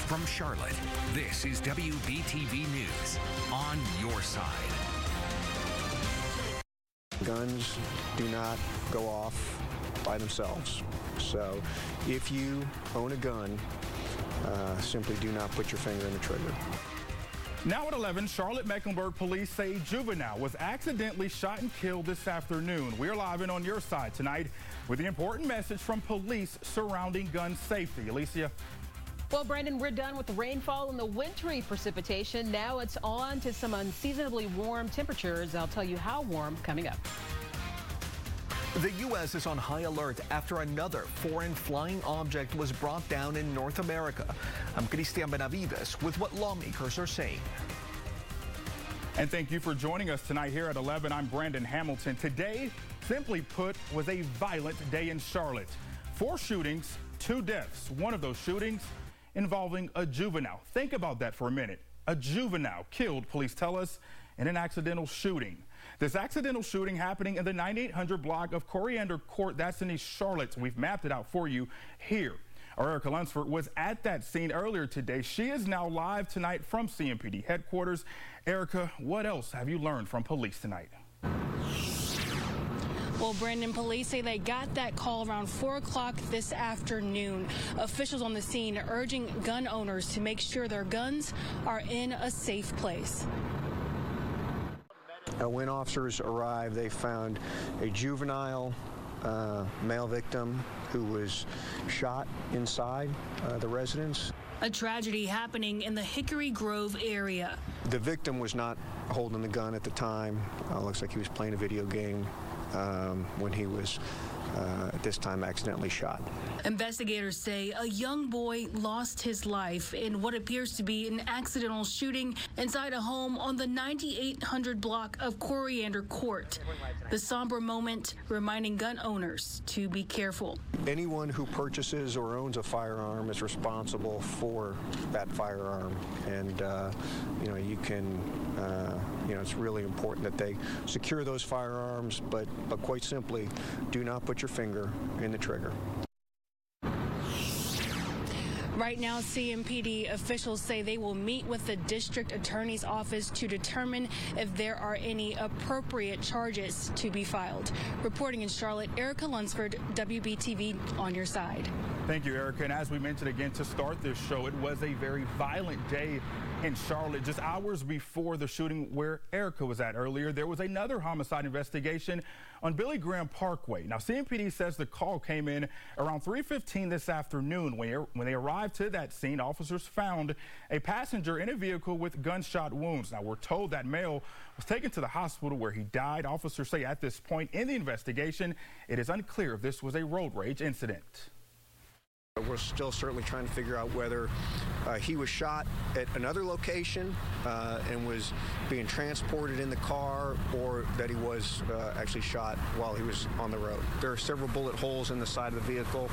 From Charlotte, this is WBTV News on your side. Guns do not go off by themselves. So if you own a gun, simply do not put your finger in the trigger. Now at 11, Charlotte-Mecklenburg police say a juvenile was accidentally shot and killed this afternoon. We're live and on your side tonight with the important message from police surrounding gun safety. Alicia. Well, Brandon, we're done with the rainfall and the wintry precipitation. Now it's on to some unseasonably warm temperatures. I'll tell you how warm coming up. The U.S. is on high alert after another foreign flying object was brought down in North America. I'm Cristian Benavides with what lawmakers are saying. And thank you for joining us tonight here at 11. I'm Brandon Hamilton. Today, simply put, was a violent day in Charlotte. 4 shootings, 2 deaths. One of those shootings involving a juvenile. Think about that for a minute. A juvenile killed, police tell us, in an accidental shooting. This accidental shooting happening in the 9800 block of Coriander Court. That's in East Charlotte. We've mapped it out for you here. Our Erica Lunsford was at that scene earlier today. She is now live tonight from CMPD headquarters. Erica, what else have you learned from police tonight? Well, Brandon, police say they got that call around 4 o'clock this afternoon. Officials on the scene urging gun owners to make sure their guns are in a safe place. When officers arrived, they found a juvenile male victim who was shot inside the residence. A tragedy happening in the Hickory Grove area. The victim was not holding the gun at the time. Looks like he was playing a video game when he was at this time accidentally shot. Investigators say a young boy lost his life in what appears to be an accidental shooting inside a home on the 9800 block of Coriander Court. The somber moment reminding gun owners to be careful. Anyone who purchases or owns a firearm is responsible for that firearm, and you can it's really important that they secure those firearms, but quite simply, do not put your finger in the trigger. Right now, CMPD officials say they will meet with the district attorney's office to determine if there are any appropriate charges to be filed. Reporting in Charlotte, Erica Lunsford, WBTV on your side. Thank you, Erica. And as we mentioned again to start this show, it was a very violent day in Charlotte. Just hours before the shooting where Erica was at earlier, there was another homicide investigation on Billy Graham Parkway. Now, CMPD says the call came in around 3:15 this afternoon. When they arrived to that scene, officers found a passenger in a vehicle with gunshot wounds. Now, we're told that male was taken to the hospital where he died. Officers say at this point in the investigation, it is unclear if this was a road rage incident. We're still certainly trying to figure out whether he was shot at another location and was being transported in the car, or that he was actually shot while he was on the road. There are several bullet holes in the side of the vehicle.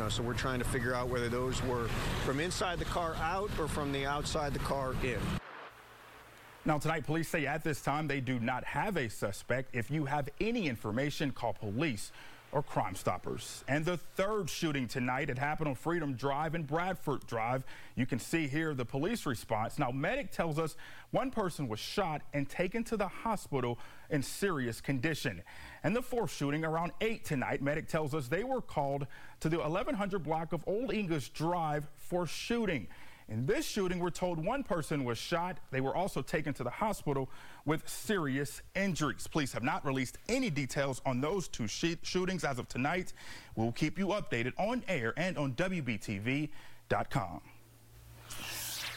So we're trying to figure out whether those were from inside the car out or from the outside the car in. Now, tonight, police say at this time they do not have a suspect. If you have any information, call police or Crime Stoppers. And the third shooting tonight, it happened on Freedom Drive and Bradford Drive. You can see here the police response. Now, medic tells us one person was shot and taken to the hospital in serious condition. And the fourth shooting around 8 tonight, medic tells us they were called to the 1100 block of Old English Drive for shooting. In this shooting, we're told one person was shot. They were also taken to the hospital with serious injuries. Police have not released any details on those 2 shootings as of tonight. We'll keep you updated on air and on WBTV.com.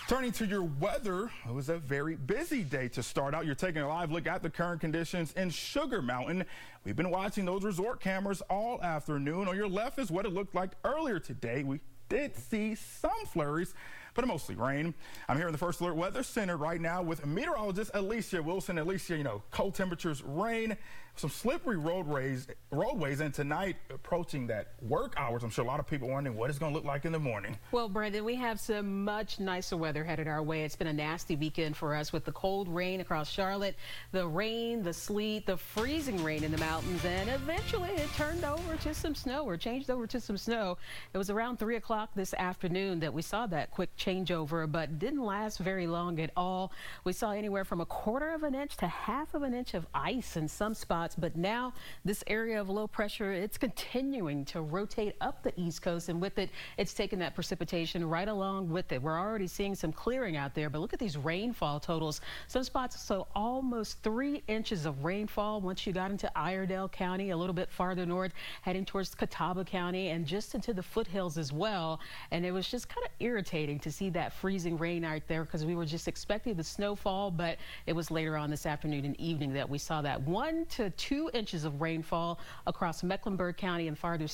Turning to your weather, it was a very busy day to start out. You're taking a live look at the current conditions in Sugar Mountain. We've been watching those resort cameras all afternoon. On your left is what it looked like earlier today. We did see some flurries, but mostly rain. I'm here in the First Alert Weather Center right now with meteorologist Alicia Wilson. Alicia, you know, cold temperatures, rain, some slippery roadways, and tonight approaching that work hours. I'm sure a lot of people wondering what it's going to look like in the morning. Well, Brandon, we have some much nicer weather headed our way. It's been a nasty weekend for us with the cold rain across Charlotte, the rain, the sleet, the freezing rain in the mountains, and eventually it turned over to some snow or changed over to some snow. It was around 3 o'clock this afternoon that we saw that quick changeover, but didn't last very long at all. We saw anywhere from 1/4 of an inch to 1/2 of an inch of ice in some spots. But now this area of low pressure, it's continuing to rotate up the East Coast, and with it, it's taking that precipitation right along with it. We're already seeing some clearing out there, but look at these rainfall totals. Some spots, so almost 3 inches of rainfall once you got into Iredell County, a little bit farther north, heading towards Catawba County, and just into the foothills as well. And it was just kind of irritating to see that freezing rain out there because we were just expecting the snowfall, but it was later on this afternoon and evening that we saw that 1 to 2 inches of rainfall across Mecklenburg County and farther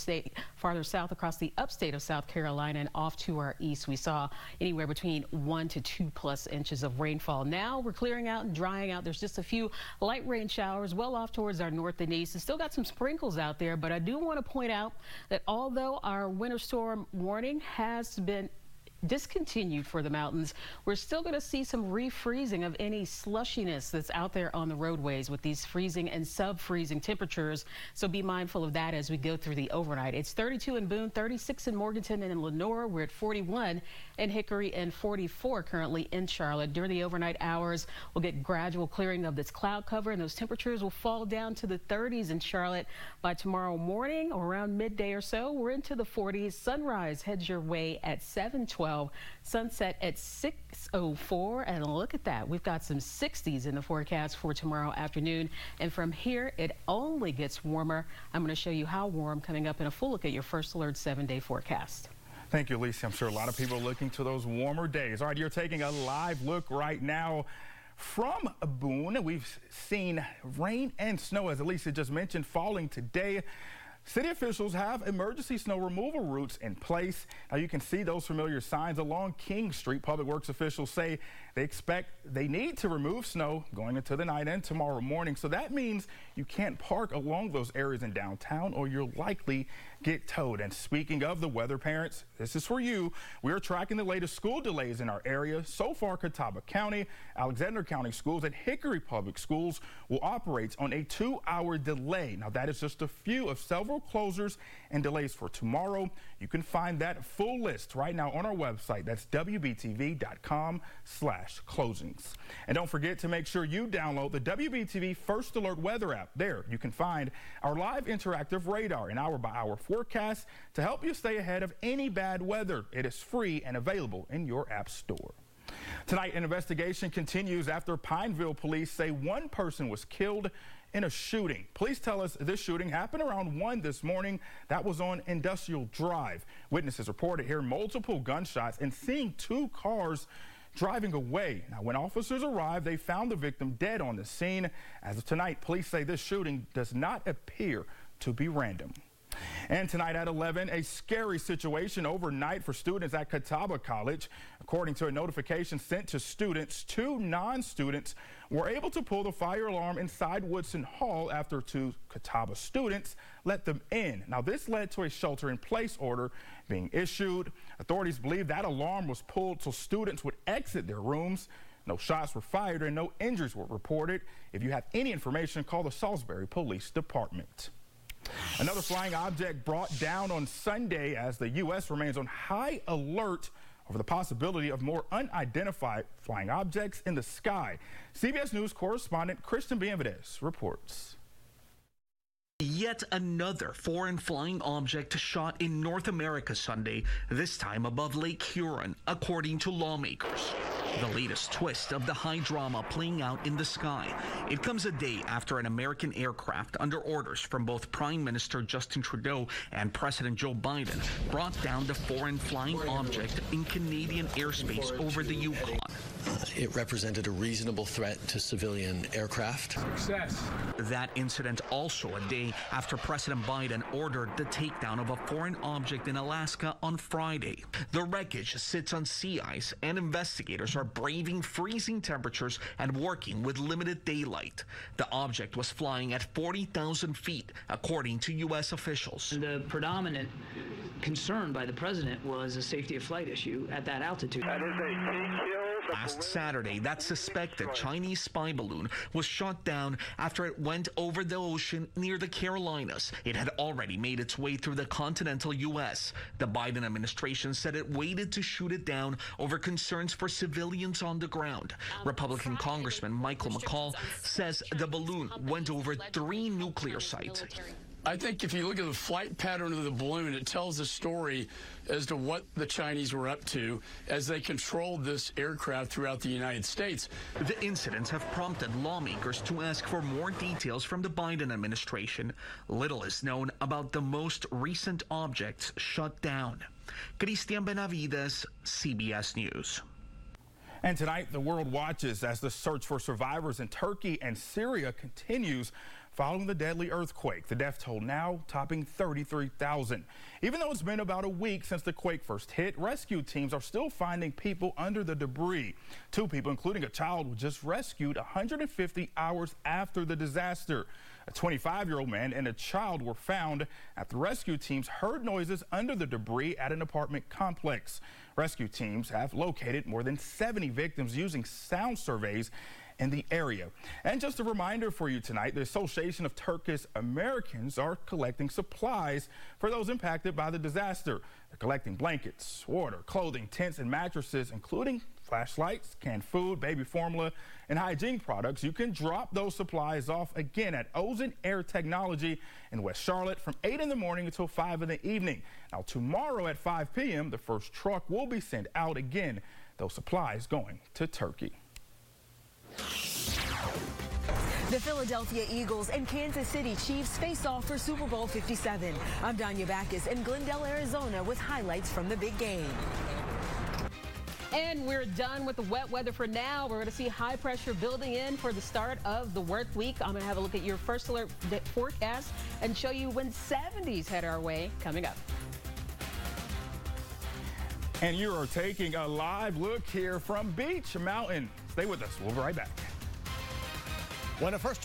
south across the upstate of South Carolina and off to our east. We saw anywhere between 1 to 2+ inches of rainfall. Now we're clearing out and drying out. There's just a few light rain showers well off towards our north and east. And still got some sprinkles out there, but I do want to point out that although our winter storm warning has been discontinued for the mountains, we're still going to see some refreezing of any slushiness that's out there on the roadways with these freezing and sub-freezing temperatures. So be mindful of that as we go through the overnight. It's 32 in Boone, 36 in Morganton and in Lenore. We're at 41 in Hickory and 44 currently in Charlotte. During the overnight hours, we'll get gradual clearing of this cloud cover, and those temperatures will fall down to the 30s in Charlotte by tomorrow morning or around midday or so. We're into the 40s. Sunrise heads your way at 7:12. Sunset at 6:04, and look at that. We've got some 60s in the forecast for tomorrow afternoon, and from here it only gets warmer. I'm going to show you how warm coming up in a full look at your First Alert 7-day forecast. Thank you, Lisa. I'm sure a lot of people are looking to those warmer days. All right, you're taking a live look right now from Boone. We've seen rain and snow, as Elisa just mentioned, falling today. City officials have emergency snow removal routes in place. Now you can see those familiar signs along King Street. Public Works officials say they need to remove snow going into the night and tomorrow morning. So that means you can't park along those areas in downtown or you'll likely get towed. And speaking of the weather, parents, this is for you. We are tracking the latest school delays in our area. So far, Catawba County, Alexander County Schools, and Hickory Public Schools will operate on a 2-hour delay. Now that is just a few of several closures and delays for tomorrow. You can find that full list right now on our website. That's WBTV.com/closings. And don't forget to make sure you download the WBTV First Alert Weather app. There you can find our live interactive radar and hour-by-hour forecast to help you stay ahead of any bad weather. It is free and available in your app store. Tonight, an investigation continues after Pineville police say one person was killed in a shooting. Police tell us this shooting happened around 1 this morning. That was on Industrial Drive. Witnesses reported hearing multiple gunshots and seeing 2 cars driving away. Now, when officers arrived, they found the victim dead on the scene. As of tonight, police say this shooting does not appear to be random. And tonight at 11, a scary situation overnight for students at Catawba College. According to a notification sent to students, 2 non-students were able to pull the fire alarm inside Woodson Hall after 2 Catawba students let them in. Now, this led to a shelter-in-place order being issued. Authorities believe that alarm was pulled so students would exit their rooms. No shots were fired and no injuries were reported. If you have any information, call the Salisbury Police Department. Another flying object brought down on Sunday as the U.S. remains on high alert over the possibility of more unidentified flying objects in the sky. CBS News correspondent Christian Benavides reports. Yet another foreign flying object shot in North America Sunday, this time above Lake Huron, according to lawmakers. The latest twist of the high drama playing out in the sky. It comes a day after an American aircraft under orders from both Prime Minister Justin Trudeau and President Joe Biden brought down the foreign flying object in Canadian airspace over the Yukon. it represented a reasonable threat to civilian aircraft. Success. That incident also a day after President Biden ordered the takedown of a foreign object in Alaska on Friday. The wreckage sits on sea ice, and investigators are braving freezing temperatures and working with limited daylight. The object was flying at 40,000 feet, according to U.S. officials. The predominant concern by the president was a safety of flight issue at that altitude. Last Saturday, that suspected Chinese spy balloon was shot down after it went over the ocean near the Carolinas. It had already made its way through the continental U.S. The Biden administration said it waited to shoot it down over concerns for civilians on the ground. Republican Congressman Michael McCaul says the balloon went over 3 nuclear sites. I think if you look at the flight pattern of the balloon, it tells a story as to what the Chinese were up to as they controlled this aircraft throughout the United States. The incidents have prompted lawmakers to ask for more details from the Biden administration. Little is known about the most recent objects shut down. Christian Benavides, CBS News. And tonight, the world watches as the search for survivors in Turkey and Syria continues following the deadly earthquake. The death toll now topping 33,000. Even though it's been about a week since the quake first hit, rescue teams are still finding people under the debris. 2 people, including a child, were just rescued 150 hours after the disaster. A 25-year-old man and a child were found after rescue teams heard noises under the debris at an apartment complex. Rescue teams have located more than 70 victims using sound surveys in the area. And just a reminder for you tonight, the Association of Turkish Americans are collecting supplies for those impacted by the disaster. They're collecting blankets, water, clothing, tents, and mattresses, including flashlights, canned food, baby formula, and hygiene products. You can drop those supplies off again at Ozen Air Technology in West Charlotte from 8 in the morning until 5 in the evening. Now, tomorrow at 5 p.m., the first truck will be sent out again. Those supplies going to Turkey. The Philadelphia Eagles and Kansas City Chiefs face off for Super Bowl 57. I'm Danya Backus in Glendale, Arizona with highlights from the big game. And we're done with the wet weather for now. We're going to see high pressure building in for the start of the work week. I'm going to have a look at your first alert forecast and show you when 70s head our way coming up. And you are taking a live look here from Beech Mountain. Stay with us. We'll be right back. When a first